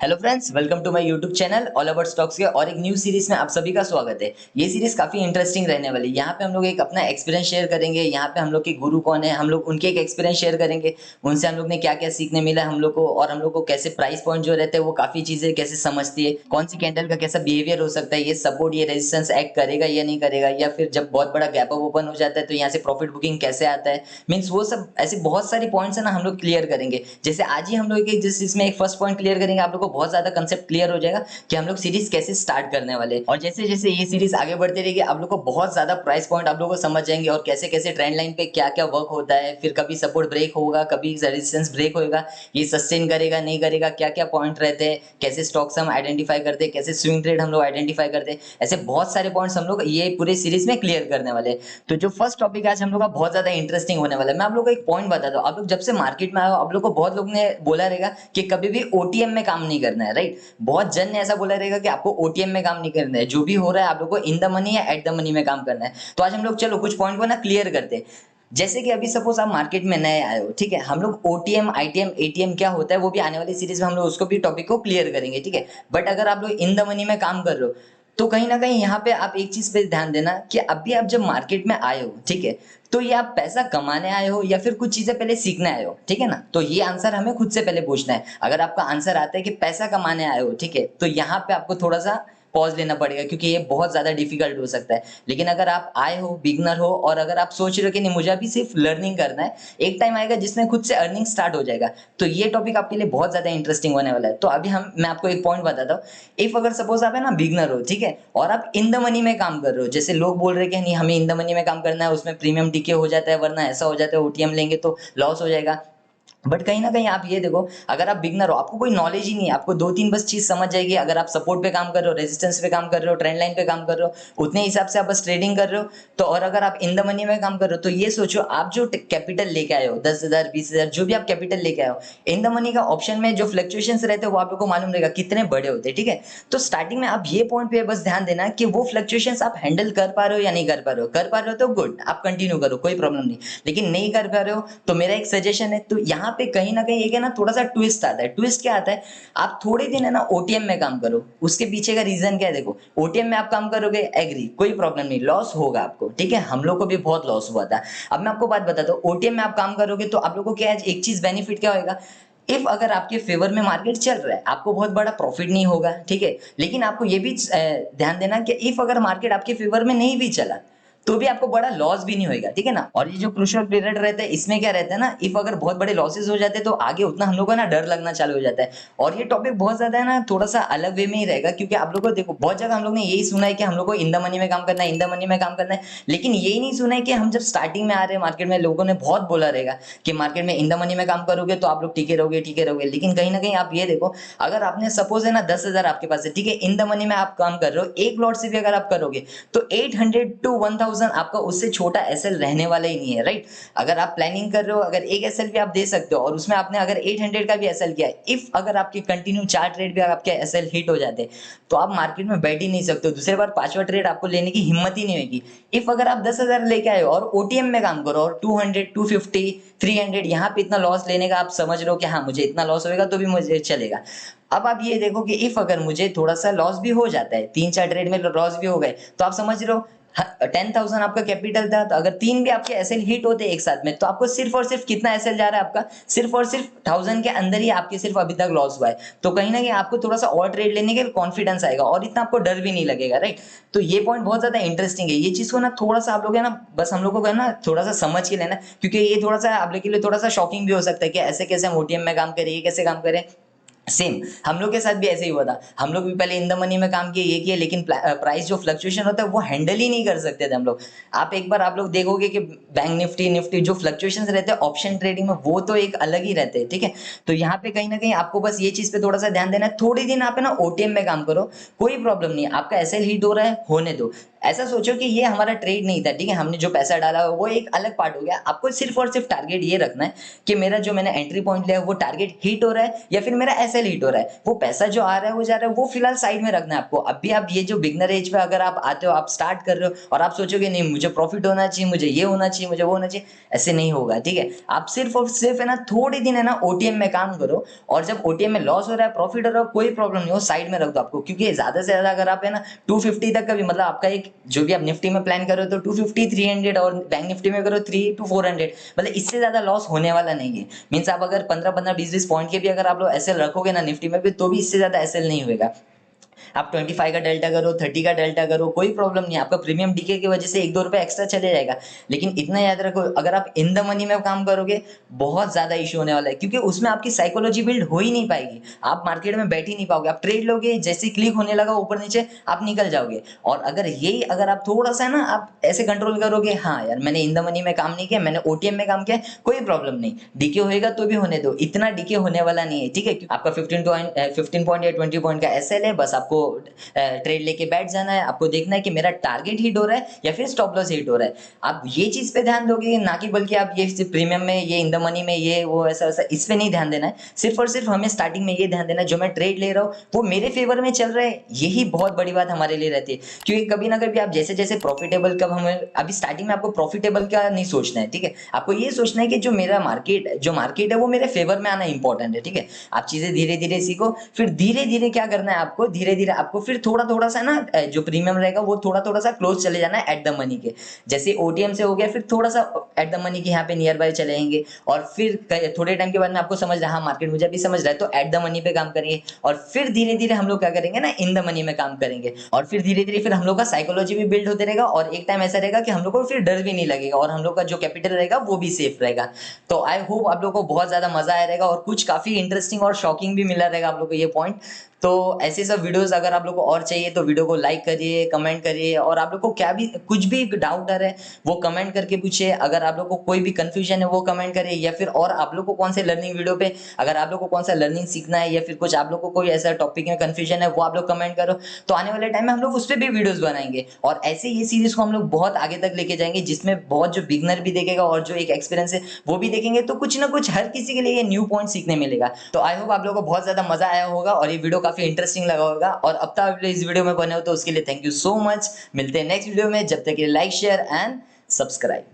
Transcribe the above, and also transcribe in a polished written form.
Hello friends, welcome to my YouTube channel all about stocks के और एक new series में आप सभी का स्वागत है। ये सीरीज काफी इंटरेस्टिंग रहने वाली है। यहाँ पे हम लोग एक अपना एक्सपीरियंस शेयर करेंगे। यहाँ पे हम लोग के गुरु कौन है, हम लोग उनके एक एक्सपीरियंस शेयर करेंगे। उनसे हम लोग ने क्या क्या सीखने मिला हम लोग को, और हम लोग को कैसे प्राइस पॉइंट जो रहते हैं वो काफी चीजें कैसे समझती है, कौन सी कैंडल का कैसा बिहेवियर हो सकता है, ये सपोर्ट ये रेजिस्टेंस एक्ट करेगा या नहीं करेगा, या फिर जब बहुत बड़ा गैप अप ओपन हो जाता है तो यहाँ से प्रॉफिट बुकिंग कैसे आता है। मीन्स वो सब ऐसे बहुत सारी पॉइंट्स है ना, हम लोग क्लियर करेंगे। जैसे आज ही हम लोग जिस इसमें एक फर्स्ट पॉइंट क्लियर करेंगे, आप लोग को बहुत ज्यादा कंसेप्ट क्लियर हो जाएगा कि हम लोग सीरीज कैसे स्टार्ट करने वाले हैं। और जैसे जैसे ये सीरीज आगे बढ़ती रहेगी, आप लोग को बहुत ज्यादा प्राइस पॉइंट आप लोग को समझ जाएंगे, और कैसे कैसे ट्रेंड लाइन पे क्या क्या वर्क होता है, फिर कभी सपोर्ट ब्रेक होगा, कभी रेजिस्टेंस ब्रेक होगा, ये सस्टेन करेगा नहीं करेगा, क्या क्या पॉइंट रहते हैं, कैसे स्टॉक्स हम आइडेंटिफाई करते हैं, कैसे स्विंग ट्रेड हम लोग आइडेंटिफाई करते हैं। ऐसे बहुत सारे पॉइंट्स हम लोग ये पूरे सीरीज में क्लियर करने वाले हैं। तो जो फर्स्ट टॉपिक आज हम लोग का बहुत ज्यादा इंटरेस्टिंग होने वाला है, मैं आप लोग को एक पॉइंट बताता हूँ। आप लोग जब से मार्केट में आए हो, आप लोग को बहुत लोग ने बोला रहेगा कि कभी भी ओटीएम में काम नहीं करना है, राइट। बहुत जन ने ऐसा बोला रहेगा कि आपको ओटीएम में काम नहीं करना है, जो भी हो रहा है आप लोग को इन द मनी या एट द मनी में काम करना है। तो आज हम लोग चलो कुछ पॉइंट को ना क्लियर करते हैं। जैसे कि अभी सपोज आप मार्केट में नए आए हो, ठीक है, हम लोग ओटीएम आईटीएम एटीएम क्या होता है वो भी आने वाली सीरीज में हम लोग उसको भी टॉपिक को क्लियर करेंगे, ठीक है। बट अगर आप लोग इन द मनी में काम कर रहे हो, तो कहीं ना कहीं यहाँ पे आप एक चीज पे ध्यान देना कि अभी आप जब मार्केट में आए हो, ठीक है, तो ये आप पैसा कमाने आए हो या फिर कुछ चीजें पहले सीखने आए हो, ठीक है ना। तो ये आंसर हमें खुद से पहले पूछना है। अगर आपका आंसर आता है कि पैसा कमाने आए हो, ठीक है, तो यहाँ पे आपको थोड़ा सा पॉज लेना पड़ेगा, क्योंकि ये बहुत ज्यादा डिफिकल्ट हो सकता है। लेकिन अगर आप आए हो, बिगनर हो, और अगर आप सोच रहे हो कि नहीं मुझे अभी सिर्फ लर्निंग करना है, एक टाइम आएगा जिसमें खुद से अर्निंग स्टार्ट हो जाएगा, तो ये टॉपिक आपके लिए बहुत ज्यादा इंटरेस्टिंग होने वाला है। तो अभी मैं आपको एक पॉइंट बताता हूँ। इफ अगर सपोज आप है ना बिगनर हो, ठीक है, और आप इन द मनी में काम कर रहे हो, जैसे लोग बोल रहे हैं कि नहीं हमें इन द मनी में काम करना है, उसमें प्रीमियम डीके हो जाता है, वरना ऐसा हो जाता है ओटीएम लेंगे तो लॉस हो जाएगा। बट कहीं ना कहीं आप ये देखो, अगर आप बिगनर हो, आपको कोई नॉलेज ही नहीं है, आपको दो तीन बस चीज समझ जाएगी। अगर आप सपोर्ट पे काम कर रहे हो, रेजिस्टेंस पे काम कर रहे हो, ट्रेंड लाइन पे काम कर रहे हो, उतने हिसाब से आप बस ट्रेडिंग कर रहे हो। तो और अगर आप इन द मनी में काम कर रहे हो, तो ये सोचो आप जो कैपिटल लेके आए हो, 10,000 20,000 जो भी आप कैपिटल लेके आए हो, इन द मनी का ऑप्शन में जो फ्लक्चुएशन रहते हैं वो आप लोग को मालूम रहेगा कितने बड़े होते हैं, ठीक है। तो स्टार्टिंग में आप ये पॉइंट पे बस ध्यान देना कि वो फ्लक्चुएशन आप हैंडल कर पा रहे हो या नहीं कर पा रहे हो। कर पा रहे हो तो गुड, आप कंटिन्यू करो, कोई प्रॉब्लम नहीं। लेकिन नहीं कर पा रहे हो तो मेरा एक सजेशन है, तो यहाँ पे कहीं ना कहीं एक है ना थोड़ा सा ट्विस्ट आता है। ट्विस्ट क्या आता है, आप थोड़े दिन है ना ओटीएम में काम करो। उसके पीछे का रीजन क्या है, देखो, ओटीएम में आप काम करोगे, एग्री, कोई प्रॉब्लम नहीं, लॉस होगा आपको, ठीक है, हम लोग को भी बहुत लॉस हुआ था। अब मैं आपको बात बताता हूँ, ओटीएम में आप काम करोगे तो आप लोग को क्या है, एक चीज बेनिफिट क्या होगा। इफ अगर आपके फेवर में मार्केट चल रहा है, आपको बहुत बड़ा प्रॉफिट नहीं होगा, ठीक है। लेकिन आपको ये भी ध्यान देना कि इफ अगर मार्केट आपके फेवर में नहीं भी चला, तो भी आपको बड़ा लॉस भी नहीं होगा, ठीक है ना। और ये जो क्रूशियल पीरियड रहता है, इसमें क्या रहता है ना, इफ अगर बहुत बड़े लॉसेस हो जाते हैं तो आगे उतना हम लोग को ना डर लगना चालू हो जाता है। और ये टॉपिक बहुत ज्यादा है ना थोड़ा सा अलग वे में ही रहेगा, क्योंकि आप लोग को देखो बहुत जगह हम लोग ने यही सुना है कि हम लोग को इन द मनी में काम करना है, इन द मनी में काम करना है। लेकिन यही नहीं सुना है कि हम जब स्टार्टिंग में आ रहे हैं मार्केट में, लोगों ने बहुत बोला रहेगा कि मार्केट में इन द मनी में काम करोगे तो आप लोग टीके रहोगे, टीके रहोगे। लेकिन कहीं ना कहीं आप ये देखो, अगर आपने सपोज है ना 10,000 आपके पास है, ठीक है, इन द मनी में आप काम कर रहे हो, एक लॉट से भी अगर आप करोगे तो 800 टू 1000 आपका उससे छोटा एसएल रहने वाला ही नहीं है, राइट। अगर आप प्लानिंग कर रहे हो, अगर एक एसएल भी आप दे सकते हो, और उसमें आपने अगर 800 का भी एसएल किया है, इफ अगर आपके कंटिन्यू 4 ट्रेड भी आपके एसएल हिट हो जाते, तो आप मार्केट में बैठ ही नहीं सकते हो। दूसरे बार पांचवा ट्रेड आपको लेने की हिम्मत ही नहीं होगी। इफ अगर आप 10,000 लेके आए हो और ओटीएम में काम करो, और 200 250 300 यहाँ पे इतना लॉस लेने का आप समझ रहे हो कि हाँ मुझे इतना लॉस होगा तो भी मुझे चलेगा। अब आप ये देखो कि इफ अगर मुझे थोड़ा सा लॉस भी हो जाता है, 3 4 ट्रेड में लॉस भी हो गए, तो आप समझ रहे हो 10,000 आपका कैपिटल था, तो अगर तीन भी आपके एसएल हिट होते एक साथ में, तो आपको सिर्फ और सिर्फ कितना एसएल जा रहा है आपका, सिर्फ और सिर्फ 1000 के अंदर ही आपके सिर्फ अभी तक लॉस हुआ है। तो कहीं ना कहीं आपको थोड़ा सा और ट्रेड लेने के कॉन्फिडेंस आएगा, और इतना आपको डर भी नहीं लगेगा, राइट। तो ये पॉइंट बहुत ज्यादा इंटरेस्टिंग है। ये चीज को ना थोड़ा सा आप लोग है ना, बस हम लोगों को है ना थोड़ा सा समझ के लेना, क्योंकि ये थोड़ा सा आप लोग के लिए थोड़ा सा शॉकिंग भी हो सकता है कि ऐसे कैसे हम ओटीएम में काम करें, ये कैसे काम करें। सेम हम लोग के साथ भी ऐसे ही हुआ था। हम लोग भी पहले इन द मनी में काम किए, ये किए, लेकिन प्राइस जो फ्लक्चुएशन होता है वो हैंडल ही नहीं कर सकते थे हम लोग। आप एक बार आप लोग देखोगे कि बैंक निफ्टी निफ्टी जो फ्लक्चुएशंस रहते हैं ऑप्शन ट्रेडिंग में, वो तो एक अलग ही रहते हैं, ठीक है। तो यहाँ पे कहीं ना कहीं आपको बस ये चीज पे थोड़ा सा ध्यान देना है। थोड़ी दिन आप है ना ओटीएम में काम करो, कोई प्रॉब्लम नहीं है, आपका एसएल हिट हो रहा है, होने दो। ऐसा सोचो कि ये हमारा ट्रेड नहीं था, ठीक है, हमने जो पैसा डाला वो एक अलग पार्ट हो गया। आपको सिर्फ और सिर्फ टारगेट ये रखना है कि मेरा जो मैंने एंट्री पॉइंट लिया है वो टारगेट हिट हो रहा है या फिर मेरा एसएल हिट हो रहा है। वो पैसा जो आ रहा है वो जा रहा है, वो फिलहाल साइड में रखना है आपको। अभी आप ये जो बिगनर एज पे अगर आप आते हो, आप स्टार्ट कर रहे हो और आप सोचोगे नहीं मुझे प्रॉफिट होना चाहिए, मुझे ये होना चाहिए, मुझे वो होना चाहिए, ऐसे नहीं होगा, ठीक है। आप सिर्फ और सिर्फ है ना थोड़े दिन है ना ओटीएम में काम करो, और जब ओटीएम में लॉस हो रहा है प्रॉफिट हो रहा है कोई प्रॉब्लम नहीं हो, साइड में रख दो आपको। क्योंकि ज्यादा से ज्यादा अगर आप है ना 250 तक का भी, मतलब आपका एक जो भी आप निफ्टी में प्लान करो तो 250 300, और बैंक निफ्टी में करो 3 to 400, मतलब इससे ज्यादा लॉस होने वाला नहीं है। मींस आप अगर 15 20 पॉइंट के भी अगर आप लोग एसएल रखोगे ना निफ्टी में भी, तो भी इससे ज्यादा एसएल नहीं होगा। आप 25 का डेल्टा करो, 30 का डेल्टा करो, कोई प्रॉब्लम नहीं है। आपका प्रीमियम डीके की वजह से 1-2 रुपए एक्स्ट्रा चले जाएगा, लेकिन इतना याद रखो अगर आप इन द मनी में काम करोगे बहुत ज्यादा इशू होने वाला है, क्योंकि उसमें आपकी साइकोलॉजी बिल्ड हो ही नहीं पाएगी। आप मार्केट में बैठ ही नहीं पाओगे, आप ट्रेड लोगे, जैसे क्लिक होने लगा ऊपर नीचे आप निकल जाओगे। और अगर यही अगर आप थोड़ा सा ना आप ऐसे कंट्रोल करोगे, हाँ यार मैंने इन द मनी में काम नहीं किया, मैंने ओटीएम में काम किया, कोई प्रॉब्लम नहीं, डीके होएगा तो भी होने दो, इतना डीके होने वाला नहीं है, ठीक है। आपका 15 पॉइंट या 20 पॉइंट का एसएल है, बस आपको ट्रेड लेके बैठ जाना है। आपको देखना है कि मेरा टारगेट हिट हो रहा है या फिर स्टॉप लॉस हिट हो रहा है। आप ये चीज पे ध्यान दोगे ना, कि बल्कि आप ये प्रीमियम में, ये इन द मनी में, ये वो ऐसा वैसा इस पे नहीं ध्यान देना है। सिर्फ और सिर्फ हमें स्टार्टिंग में ये ध्यान देना है जो मैं ट्रेड ले रहा हूँ वो मेरे फेवर में चल रहा है, यही बहुत बड़ी बात हमारे लिए रहती है। क्योंकि कभी ना कभी आप जैसे जैसे प्रॉफिटेबल, कब हमें अभी स्टार्टिंग में आपको प्रॉफिटेबल का नहीं सोचना है, ठीक है। आपको ये सोचना है कि जो मेरा मार्केट है वो मेरे फेवर में आना इंपॉर्टेंट है, ठीक है। आप चीजें धीरे धीरे सीखो, फिर धीरे धीरे क्या करना है आपको, धीरे धीरे आपको फिर थोड़ा थोड़ा सा ना जो प्रीमियम रहेगा वो थोड़ा थोड़ा सा क्लोज चले जाना है एट द मनी के। जैसे ओटीएम से हो गया, फिर थोड़ा सा एट द मनी के यहाँ पे नियर बाय चलेंगे, और फिर थोड़े टाइम के बाद में आपको समझ रहा है हाँ मार्केट मुझे अभी समझ रहा है, तो एट द मनी पे काम करेंगे। और फिर धीरे धीरे हम लोग क्या करेंगे ना, इन द मनी में काम करेंगे। और फिर धीरे धीरे फिर हम लोग का साइकोलॉजी भी बिल्ड होते रहेगा, और एक टाइम ऐसा रहेगा कि हम लोग को फिर डर भी नहीं लगेगा, और हम लोग का जो कैपिटल रहेगा वो भी सेफ रहेगा। तो आई होप आप लोग को बहुत ज्यादा मजा आया रहेगा, और कुछ काफी इंटरेस्टिंग और शॉकिंग भी मिला रहेगा आप लोग को ये पॉइंट। तो ऐसे सब वीडियोस अगर आप लोग को और चाहिए तो वीडियो को लाइक करिए, कमेंट करिए, और आप लोग को क्या भी कुछ भी डाउट आ रहा है वो कमेंट करके पूछिए। अगर आप लोग को कोई भी कंफ्यूजन है वो कमेंट करिए, या फिर और आप लोग को कौन से लर्निंग वीडियो पे, अगर आप लोग को कौन सा लर्निंग सीखना है, या फिर कुछ आप लोग को कोई ऐसा टॉपिक में कंफ्यूजन है वो आप लोग कमेंट करो। तो आने वाले टाइम में हम लोग उस पर भी वीडियोस बनाएंगे, और ऐसे ये सीरीज को हम लोग बहुत आगे तक लेके जाएंगे, जिसमें बहुत जो बिगनर भी देखेगा और जो एक एक्सपीरियंस है वो भी देखेंगे। तो कुछ ना कुछ हर किसी के लिए न्यू पॉइंट सीखने मिलेगा। तो आई होप आप लोगों को बहुत ज्यादा मजा आया होगा और ये वीडियो काफी इंटरेस्टिंग लगा होगा। और अब तक आप इस वीडियो में बने हो तो उसके लिए थैंक यू सो मच। मिलते हैं नेक्स्ट वीडियो में, जब तक के लिए लाइक शेयर एंड सब्सक्राइब।